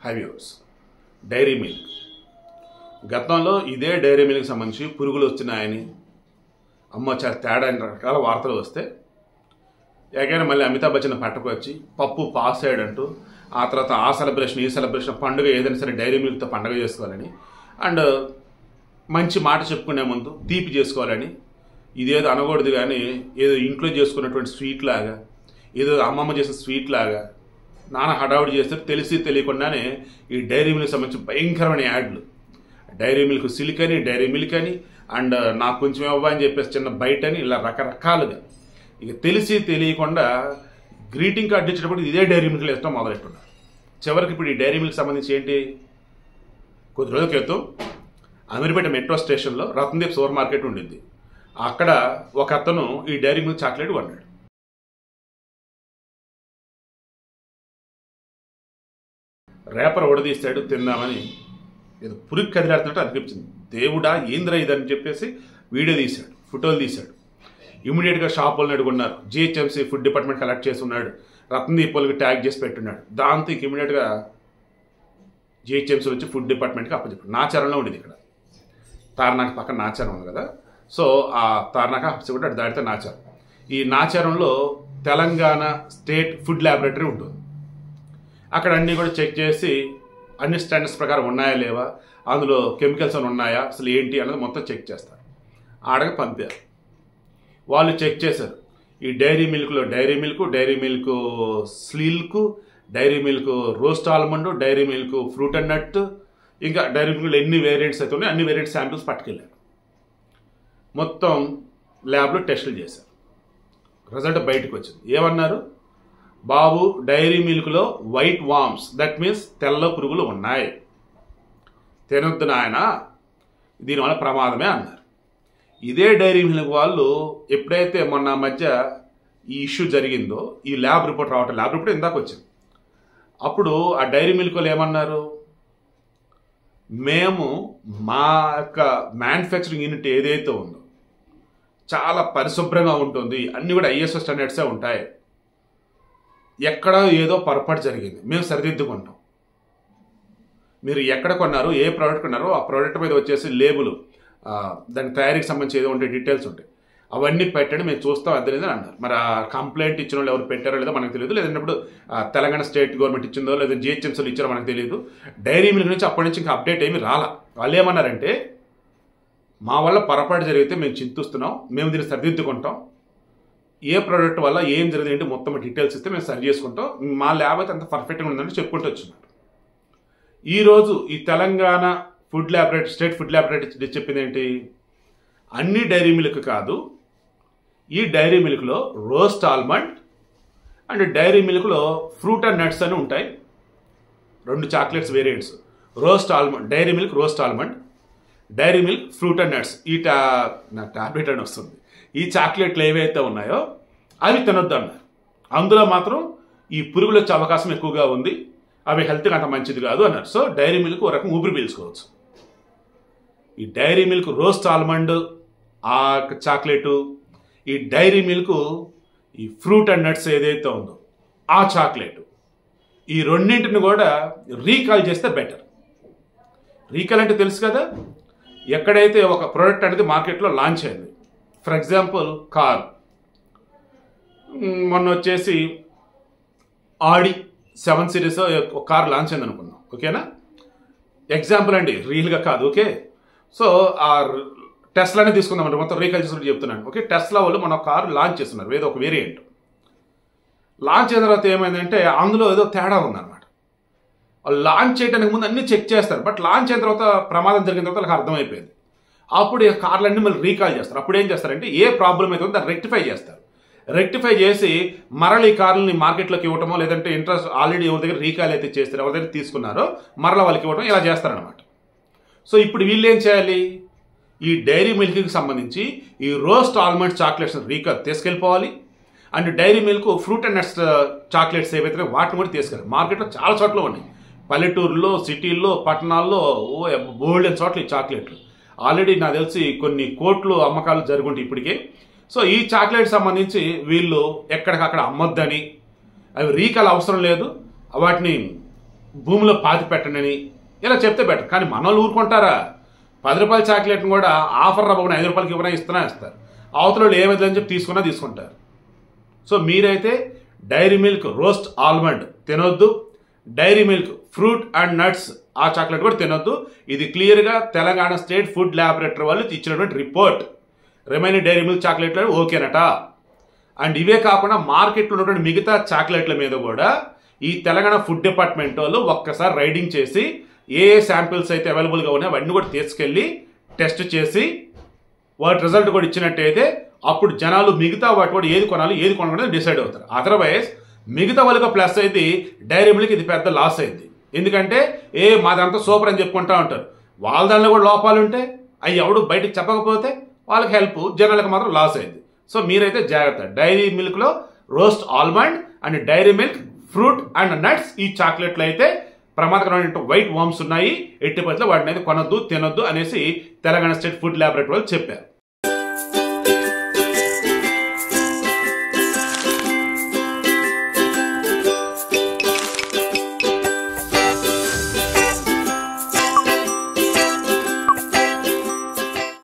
హైవ్యూర్స్ dairy milk గతంలో ఇదే dairy milk సంబంధించి పురుగులు వచ్చినాయని చాలా తేడా రకాల వార్తలు వస్తే ఎగైనా మళ్ళీ అమితాబ్ బచ్చన్ పట్టకు వచ్చి పప్పు పాస్ అయ్యాడంటూ ఆ తర్వాత ఆ సెలబ్రేషన్ ఈ సెలబ్రేషన్ పండుగ ఏదైనా సరే డైరీ మిల్క్తో పండుగ చేసుకోవాలని అండ్ మంచి మాట చెప్పుకునే ముందు తీపి చేసుకోవాలని ఇదేదో అనకూడదు కానీ ఏదో ఇంట్లో చేసుకున్నటువంటి స్వీట్ లాగా ఏదో అమ్మమ్మ చేసిన స్వీట్ లాగా నాన్న హడావుడి చేస్తే తెలిసి తెలియకుండానే ఈ డైరీ మిల్క్ సంబంధించి భయంకరమైన యాడ్లు డైరీ మిల్క్ సిల్క్ అని డైరీ మిల్క్ అని అండ్ నాకు కొంచెం ఇవ్వ అని చెప్పేసి చిన్న బయట అని ఇలా రకరకాలుగా ఇక తెలిసి తెలియకుండా గ్రీటింగ్ కార్డు ఇచ్చేటప్పుడు ఇదే డైరీ మిల్క్లు వేస్తాం మొదలెట్టున్నారు. చివరికి ఇప్పుడు ఈ డైరీ మిల్క్ సంబంధించి ఏంటి, కొద్ది రోజుల క్రితం అమీర్పేట మెట్రో స్టేషన్లో రత్నదీప్ సూపర్ మార్కెట్ ఉండింది. అక్కడ ఒక అతను ఈ డైరీ మిల్క్ చాక్లెట్ కొన్నాడు. రేపర్ ఉడదీస్తాడు తిందామని ఏదో పురుగు కదిలాడుతున్నట్టు అనిపించింది. దేవుడా ఏంద్రా ఇదని చెప్పేసి వీడియో తీశాడు, ఫోటోలు తీశాడు. ఇమీడియట్గా షాప్ వాళ్ళని అడుగున్నారు. జిహెచ్ఎంసీ ఫుడ్ డిపార్ట్మెంట్ కలెక్ట్ చేసి ఉన్నాడు, రత్నదీప్ వాళ్ళకి ట్యాగ్ చేసి పెట్టున్నాడు. దాంతో ఇమీడియట్గా జిహెచ్ఎంసీ వచ్చి ఫుడ్ డిపార్ట్మెంట్కి అప్పచెప్పాడు. నాచారంలో ఉండేది ఇక్కడ తార్నాక పక్కన నాచారం ఉంది కదా, సో ఆ తార్నాక అప్పచెప్పాడు. అటు దాటితే నాచారం. ఈ నాచారంలో తెలంగాణ స్టేట్ ఫుడ్ ల్యాబొరేటరీ ఉంటుంది. అక్కడ అన్నీ కూడా చెక్ చేసి అన్ని స్టాండర్డ్స్ ప్రకారం ఉన్నాయా లేవా, అందులో కెమికల్స్ అని ఉన్నాయా, అసలు ఏంటి అన్నది మొత్తం చెక్ చేస్తారు. ఆడగా పంపారు. వాళ్ళు చెక్ చేశారు. ఈ డైరీ మిల్క్లో Dairy Milk Silk, Dairy Milk roast almond, Dairy Milk fruit and nut, ఇంకా డైరీ మిల్క్లో ఎన్ని వేరియంట్స్ అయితే ఉన్నాయో అన్ని వేరియంట్ శాంపిల్స్ పట్టుకెళ్ళారు. మొత్తం ల్యాబ్లో టెస్టులు చేశారు. రిజల్ట్ బయటకు వచ్చింది. ఏమన్నారు, బాబు డైరీ మిల్క్లో వైట్ వామ్స్, దట్ మీన్స్ తెల్ల పురుగులు ఉన్నాయి, తినొద్దు నాయన, దీనివల్ల ప్రమాదమే అన్నారు. ఇదే డైరీ మిల్క్ వాళ్ళు ఎప్పుడైతే మొన్న మధ్య ఈ ఇష్యూ జరిగిందో ఈ ల్యాబ్ రిపోర్ట్ రావటం, ల్యాబ్ రిపోర్ట్ ఇందాక వచ్చింది. అప్పుడు ఆ డైరీ మిల్క్ వాళ్ళు ఏమన్నారు, మేము మా యొక్క మ్యానుఫ్యాక్చరింగ్ యూనిట్ ఏదైతే ఉందో చాలా పరిశుభ్రంగా ఉంటుంది, అన్నీ కూడా ఐఎస్ఓ స్టాండర్డ్సే ఉంటాయి, ఎక్కడ ఏదో పొరపాటు జరిగింది మేము సరిదిద్దుకుంటాం, మీరు ఎక్కడ కొన్నారు ఏ ప్రోడక్ట్ కొన్నారో ఆ ప్రోడక్ట్ మీద వచ్చేసి లేబుల్ దాని తయారీకి సంబంధించి ఏదో ఉంటే డీటెయిల్స్ ఉంటాయి, అవన్నీ పెట్టండి మేము చూస్తాం అర్థమైందని అన్నారు. మరి ఆ కంప్లైంట్ ఇచ్చిన వాళ్ళు ఎవరు పెట్టారో లేదో మనకు తెలియదు, లేదంటే తెలంగాణ స్టేట్ గవర్నమెంట్ ఇచ్చిందో లేదా జిహెచ్ఎంసీలు ఇచ్చారో మనకు తెలియదు. డైరీ మిల్క్ నుంచి అప్పటి నుంచి ఇంకా అప్డేట్ ఏమీ రాలా. వాళ్ళు ఏమన్నారంటే మా వల్ల పొరపాటు జరిగితే మేము చింతిస్తున్నాం, మేము దీన్ని సరిదిద్దుకుంటాం, ఏ ప్రోడక్ట్ వల్ల ఏం జరిగింది మొత్తం డీటెయిల్స్ ఇస్తే మేము సరి చేసుకుంటాం, మా ల్యాబ్ అయితే అంత పర్ఫెక్ట్గా ఉందని చెప్పుకుంటూ వచ్చినారు. ఈరోజు ఈ Telangana food laboratory state food laboratory చెప్పింది ఏంటి, అన్ని డైరీ మిల్క్ కాదు, ఈ డైరీ మిల్క్లో రోస్ట్ ఆల్మండ్ అండ్ డైరీ మిల్క్లో ఫ్రూట్ అండ్ నట్స్ అని ఉంటాయి, 2 chocolates variants, roast almond Dairy Milk roast almond, Dairy Milk fruit and nuts, నా టాబ్లెట్ అని వస్తుంది, ఈ చాక్లెట్లు ఏవైతే ఉన్నాయో అవి తినొద్దు అన్నారు. అందులో మాత్రం ఈ పురుగులు వచ్చే అవకాశం ఎక్కువగా ఉంది, అవి హెల్త్కి అంత మంచిది కాదు అన్నారు. సో డైరీ మిల్క్ ఒక రకం ఊపిరి పీల్చుకోవచ్చు. ఈ డైరీ మిల్క్ రోస్ట్ ఆల్మండ్ ఆ చాక్లెటు, ఈ డైరీ మిల్క్ ఈ ఫ్రూట్ అండ్ నట్స్ ఏదైతే ఉందో ఆ చాక్లెట్, ఈ రెండింటిని కూడా రీకాల్ చేస్తే బెటర్. రీకాల్ అంటే తెలుసు కదా, ఎక్కడైతే ఒక ప్రోడక్ట్ అనేది మార్కెట్లో లాంచ్ అయింది, ఫర్ ఎగ్జాంపుల్ కార్, మొన్న వచ్చేసి ఆడి 7 సిరీస్ ఒక కార్ లాంచ్ అయింది అనుకుందాం, ఓకేనా, ఎగ్జాంపుల్ అండి, రియల్గా కాదు, ఓకే. సో ఆ టెస్లానే తీసుకుందామంటే మొత్తం రీకాల్ చేసినట్టు చెప్తున్నాను, ఓకే. టెస్లా వాళ్ళు మన కారు లాంచ్ చేస్తున్నారు, ఏదో ఒక వేరియంట్ లాంచ్ అయిన తర్వాత ఏమైందంటే అందులో ఏదో తేడా ఉందన్నమాట. వాళ్ళు లాంచ్ చేయడానికి ముందు అన్ని చెక్ చేస్తారు, బట్ లాంచ్ అయిన తర్వాత ప్రమాదం జరిగిన తర్వాత వాళ్ళకి అర్థమైపోయింది. అప్పుడు ఈ కార్లన్నీ మళ్ళీ రీకాల్ చేస్తారు. అప్పుడు ఏం చేస్తారంటే ఏ ప్రాబ్లం అయితే దాన్ని రెక్టిఫై చేస్తారు, రెక్టిఫై చేసి మరల ఈ కార్లని మార్కెట్లోకి ఇవ్వటమో లేదంటే ఇంట్రెస్ట్ ఆల్రెడీ ఎవరి దగ్గర రీకాల్ అయితే చేస్తారు, ఎవరి దగ్గర తీసుకున్నారో మరలా వాళ్ళకి ఇవ్వటం, ఇలా చేస్తారనమాట. సో ఇప్పుడు వీళ్ళు ఏం చేయాలి, ఈ డైరీ మిల్క్కి సంబంధించి ఈ రోస్ట్ ఆల్మండ్ చాక్లెట్స్ రీకాల్ తీసుకెళ్ళిపోవాలి, and Dairy Milk fruit and nuts chocolates ఏవైతే వాటిని కూడా తీసుకెళ్ళాలి. మార్కెట్లో చాలా చోట్ల ఉన్నాయి, పల్లెటూరులో, సిటీల్లో, పట్టణాల్లో బోల్డ్ అండ్ చోట్ల ఈ చాక్లెట్లు ఆల్రెడీ నాకు తెలిసి కొన్ని కోట్లు అమ్మకాలు జరుగుంటాయి ఇప్పటికే. సో ఈ చాక్లెట్ సంబంధించి వీళ్ళు ఎక్కడికక్కడ అమ్మొద్దని, అవి రీకాల్ అవసరం లేదు, వాటిని భూమిలో పాతి పెట్టండి ఇలా చెప్తే బెటర్. కానీ మన వాళ్ళు ఊరుకుంటారా? 10 రూపాయల చాక్లెట్ని కూడా ఆఫర్ రాబోన 5 రూపాయలకి ఇవ్వనా ఇస్తారు. అవతల ఏమైందని చెప్పి తీసుకుంటారు. సో మీరైతే డైరీ మిల్క్ రోస్ట్ ఆల్మండ్ తినొద్దు, Dairy Milk fruit and nuts ఆ చాక్లెట్ కూడా తినొద్దు. ఇది క్లియర్గా తెలంగాణ స్టేట్ ఫుడ్ ల్యాబొరేటరీ వాళ్ళు ఇచ్చినటువంటి రిపోర్ట్. రిమైనింగ్ డైరీ మిల్క్ చాక్లెట్లు ఓకేనట. అండ్ ఇవే కాకుండా మార్కెట్లో ఉన్నటువంటి మిగతా చాక్లెట్ల మీద కూడా ఈ తెలంగాణ ఫుడ్ డిపార్ట్మెంట్ వాళ్ళు ఒక్కసారి రైడింగ్ చేసి ఏ శాంపిల్స్ అయితే అవైలబుల్గా ఉన్నాయో అవన్నీ కూడా తీసుకెళ్ళి టెస్ట్ చేసి వాటి రిజల్ట్ కూడా ఇచ్చినట్టయితే అప్పుడు జనాలు మిగతా వాటి కూడా ఏది కొనాలి ఏది కొనకూడదు డిసైడ్ అవుతారు. అదర్వైజ్ మిగతా వాళ్ళకి ప్లస్ అయితే డైరీ మిల్క్ ఇది పెద్ద లాస్ అయింది. ఎందుకంటే మాదంతా సూపర్ అని చెప్పుకుంటా ఉంటారు. వాళ్ళ దానిలో కూడా లోపాలు ఉంటే అవి ఎవడు బయటకు చెప్పకపోతే వాళ్ళకి హెల్ప్, జనాలకు మాత్రం లాస్ అయింది. సో మీరైతే జాగ్రత్త. డైరీ మిల్క్లో roast almond and Dairy Milk fruit and nuts ఈ చాక్లెట్లు అయితే ప్రమాదకరమైన వైట్ వామ్స్ ఉన్నాయి. ఎట్టి పరిస్థితుల్లో వాటిని అయితే కొనొద్దు తినొద్దు అనేసి తెలంగాణ స్టేట్ ఫుడ్ ల్యాబొరేటరీ వాళ్ళు చెప్పారు.